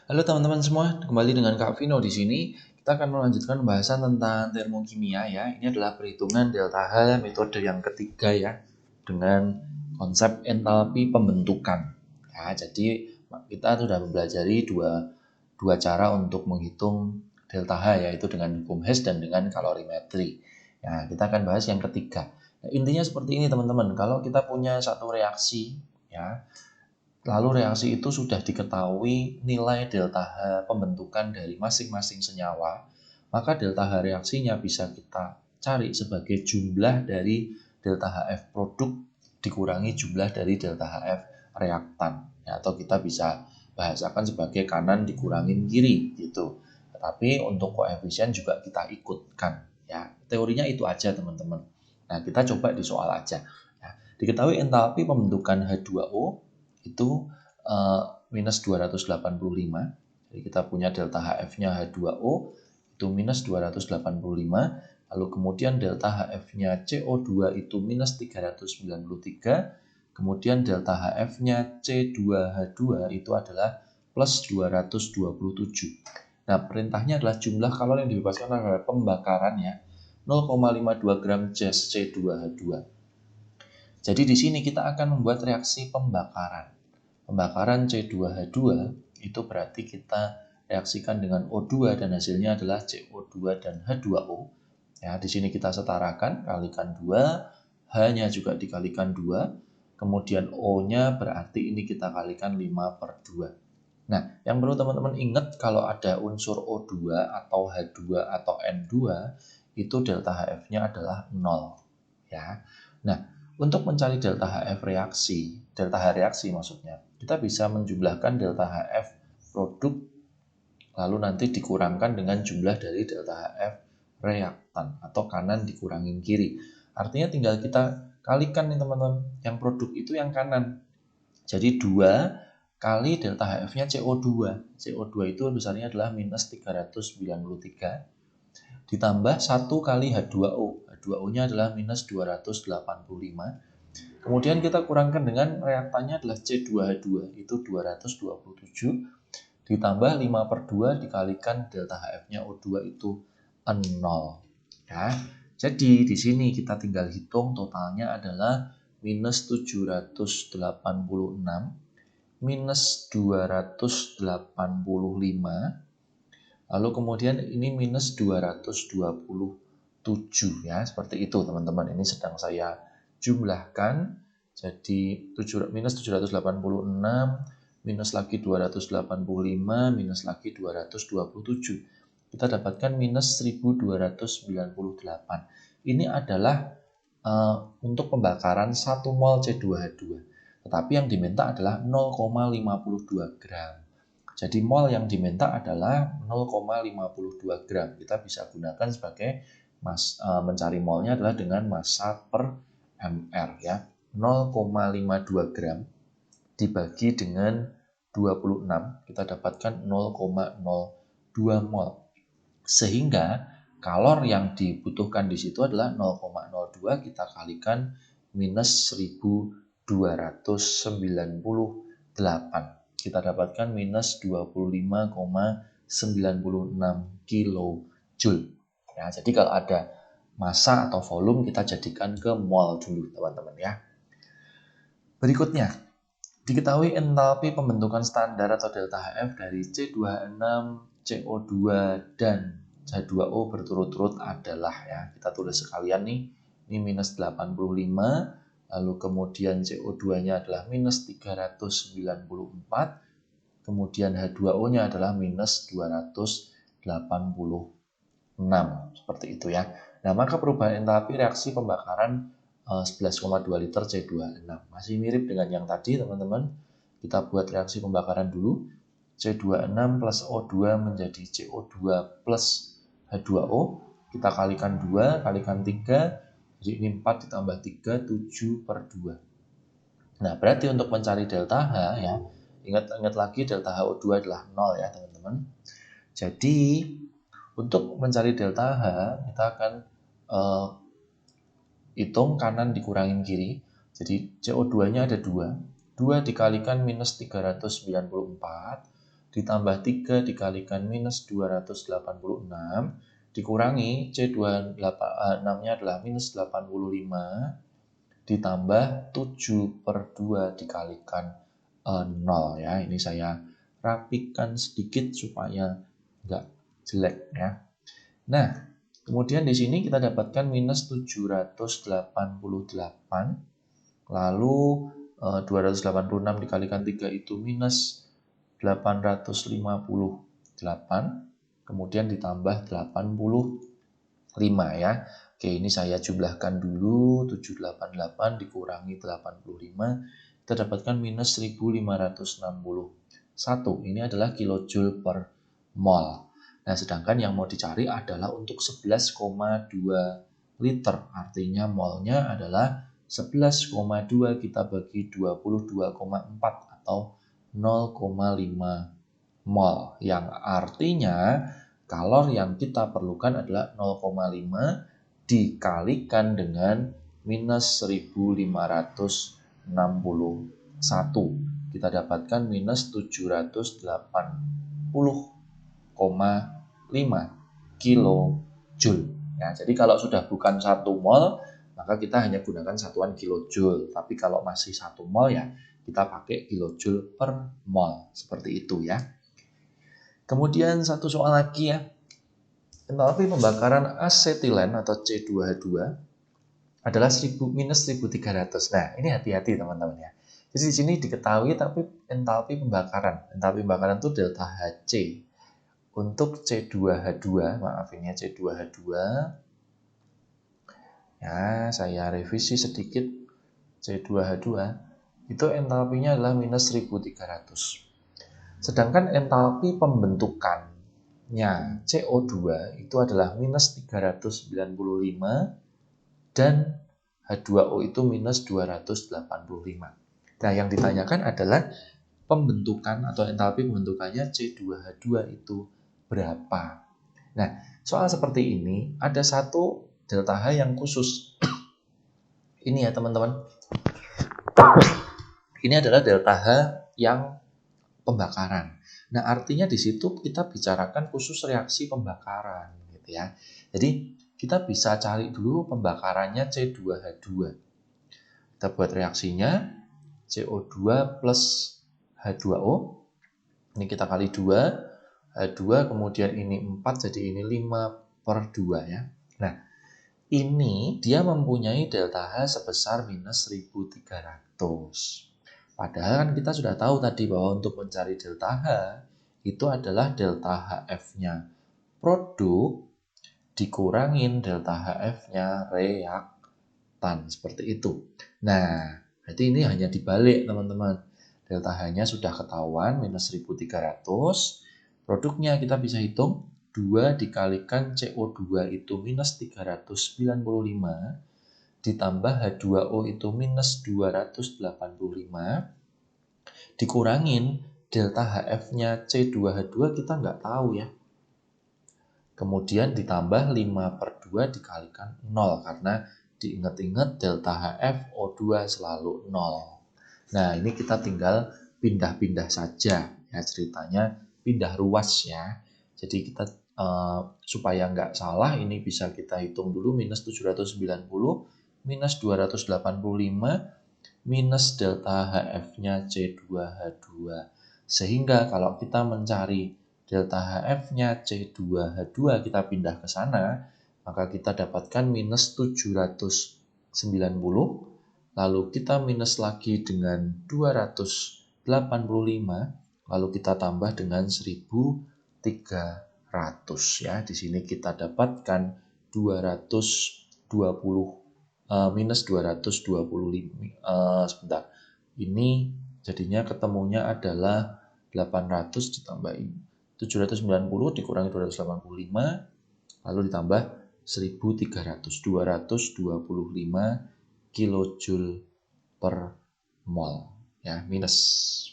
Halo teman-teman semua, kembali dengan Kak Vino di sini. Kita akan melanjutkan pembahasan tentang termokimia ya. Ini adalah perhitungan delta H metode yang ketiga ya, dengan konsep entalpi pembentukan. Ya, jadi kita sudah mempelajari dua cara untuk menghitung delta H, yaitu dengan hukum Hess dan dengan kalorimetri. Ya, kita akan bahas yang ketiga. Nah, intinya seperti ini teman-teman. Kalau kita punya satu reaksi ya, lalu reaksi itu sudah diketahui nilai delta H pembentukan dari masing-masing senyawa, maka delta H reaksinya bisa kita cari sebagai jumlah dari delta HF produk dikurangi jumlah dari delta HF reaktan. Ya, atau kita bisa bahasakan sebagai kanan dikurangin kiri gitu. Tetapi untuk koefisien juga kita ikutkan. Ya, teorinya itu aja teman-teman. Nah, kita coba di soal aja. Ya, diketahui entalpi pembentukan H2O itu minus 285. Jadi kita punya delta HF-nya H2O itu minus 285. Lalu kemudian delta HF-nya CO2 itu minus 393. Kemudian delta HF-nya C2H2 itu adalah plus 227. Nah, perintahnya adalah jumlah kalori yang dibebaskan adalah pembakarannya 0,52 gram gas C2H2. Jadi di sini kita akan membuat reaksi pembakaran. Pembakaran C2H2 itu berarti kita reaksikan dengan O2 dan hasilnya adalah CO2 dan H2O. Ya, di sini kita setarakan, kalikan 2, H-nya juga dikalikan 2, kemudian O-nya berarti ini kita kalikan 5/2. Nah, yang perlu teman-teman ingat kalau ada unsur O2 atau H2 atau N2, itu delta HF-nya adalah 0. Ya. Nah, untuk mencari delta H reaksi maksudnya, kita bisa menjumlahkan delta HF produk lalu nanti dikurangkan dengan jumlah dari delta HF reaktan atau kanan dikurangin kiri. Artinya tinggal kita kalikan nih teman-teman, yang produk itu yang kanan. Jadi 2 kali delta HF-nya CO2. CO2 itu besarnya adalah minus 393 ditambah 1 kali H2O. H2O-nya adalah minus 285. Kemudian kita kurangkan dengan reaktannya adalah C2H2, itu 227, ditambah 5/2 dikalikan delta HF-nya O2 itu 0. Ya. Jadi di sini kita tinggal hitung totalnya adalah minus 786, minus 285, lalu kemudian ini minus 227 ya, seperti itu teman-teman. Ini sedang saya jumlahkan. Jadi minus 786, minus lagi 285, minus lagi 227. Kita dapatkan minus 1298. Ini adalah untuk pembakaran 1 mol C2H2. Tetapi yang diminta adalah 0,52 gram. Jadi mol yang diminta adalah 0,52 gram. Kita bisa gunakan sebagai mencari molnya adalah dengan massa per mR ya. 0,52 gram dibagi dengan 26 kita dapatkan 0,02 mol. Sehingga kalor yang dibutuhkan di situ adalah 0,02 kita kalikan minus 1298. Kita dapatkan minus 25,96 kilojoule. Ya, jadi kalau ada massa atau volume kita jadikan ke mol dulu teman-teman ya. Berikutnya, diketahui entalpi pembentukan standar atau delta HF dari C2H6, CO2, dan H2O berturut-turut adalah ya. Kita tulis sekalian nih, ini minus 85, lalu kemudian CO2-nya adalah minus 394, kemudian H2O-nya adalah minus 286. Seperti itu ya. Nah, maka perubahan entalpi reaksi pembakaran 11,2 liter C2H6. Masih mirip dengan yang tadi, teman-teman. Kita buat reaksi pembakaran dulu. C2H6 plus O2 menjadi CO2 plus H2O. Kita kalikan 2, kalikan 3. Jadi ini 4 ditambah 3, 7/2. Nah, berarti untuk mencari delta H ya, ingat lagi delta HO2 adalah 0 ya, teman-teman. Jadi, untuk mencari delta H, kita akan hitung kanan dikurangin kiri. Jadi CO2-nya ada 2. 2 dikalikan minus 394 ditambah 3 dikalikan minus 286 dikurangi C26-nya adalah minus 85 ditambah 7/2 dikalikan 0 ya. Ini saya rapikan sedikit supaya nggak jelek ya. Nah, kemudian di sini kita dapatkan minus 788, lalu 286 dikalikan 3 itu minus 858, kemudian ditambah 85 ya. Oke, ini saya jumlahkan dulu, 788 dikurangi 85, kita dapatkan minus 1561. Ini adalah kilojoule per mol. Nah, sedangkan yang mau dicari adalah untuk 11,2 liter. Artinya molnya adalah 11,2 kita bagi 22,4 atau 0,5 mol. Yang artinya kalor yang kita perlukan adalah 0,5 dikalikan dengan minus 1561. Kita dapatkan minus 780,5 kilojoule. Ya, jadi kalau sudah bukan 1 mol, maka kita hanya gunakan satuan kilojoule. Tapi kalau masih 1 mol ya kita pakai kilojoule per mol. Seperti itu ya. Kemudian satu soal lagi ya. Entalpi pembakaran asetilen atau C2H2 adalah minus 1300. Nah, ini hati-hati teman-teman ya. Jadi di sini diketahui tapi entalpi pembakaran itu delta Hc. Untuk C2H2, maaf ini ya C2H2. Ya, saya revisi sedikit. C2H2 itu entalpinya adalah minus 1300. Sedangkan entalpi pembentukannya CO2 itu adalah minus 395 dan H2O itu minus 285. Nah, yang ditanyakan adalah pembentukan atau entalpi pembentukannya C2H2 itu berapa. Nah, soal seperti ini ada satu delta H yang khusus. Ini ya teman-teman. Ini adalah delta H yang pembakaran. Nah, artinya di situ kita bicarakan khusus reaksi pembakaran gitu ya. Jadi, kita bisa cari dulu pembakarannya C2H2. Kita buat reaksinya CO2 plus H2O. Ini kita kali 2. H2 kemudian ini 4 jadi ini 5/2 ya. Nah, ini dia mempunyai delta H sebesar minus 1300. Padahal kan kita sudah tahu tadi bahwa untuk mencari delta H itu adalah delta HF-nya produk dikurangin delta HF-nya reaktan. Seperti itu. Nah, berarti ini hanya dibalik teman-teman. Delta H-nya sudah ketahuan minus 1300. Produknya kita bisa hitung 2 dikalikan CO2 itu minus 395 ditambah H2O itu minus 285 dikurangin delta HF-nya C2H2 kita nggak tahu ya. Kemudian ditambah 5/2 dikalikan 0 karena diingat-ingat delta HF O2 selalu 0. Nah, ini kita tinggal pindah-pindah saja ya ceritanya. Pindah ruas ya. Jadi kita supaya nggak salah ini bisa kita hitung dulu minus 790 minus 285 minus delta HF-nya C2H2. Sehingga kalau kita mencari delta HF-nya C2H2 kita pindah ke sana, maka kita dapatkan minus 790 lalu kita minus lagi dengan 285 lalu kita tambah dengan 1300 ya. Di sini kita dapatkan 220 minus 225 sebentar. Ini jadinya ketemunya adalah 800 ditambahin 790 dikurangi 285 lalu ditambah 1300 225 kilojoule per mol ya, minus.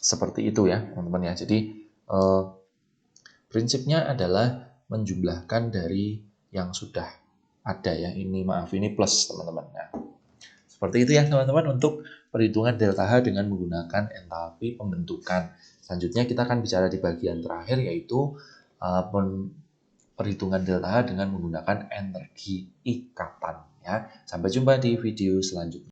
Seperti itu ya teman-teman ya. Jadi prinsipnya adalah menjumlahkan dari yang sudah ada ya. Ini maaf ini plus teman-teman. Nah, seperti itu ya teman-teman untuk perhitungan delta H dengan menggunakan entalpi pembentukan. Selanjutnya kita akan bicara di bagian terakhir, yaitu perhitungan delta H dengan menggunakan energi ikatan ya. Sampai jumpa di video selanjutnya.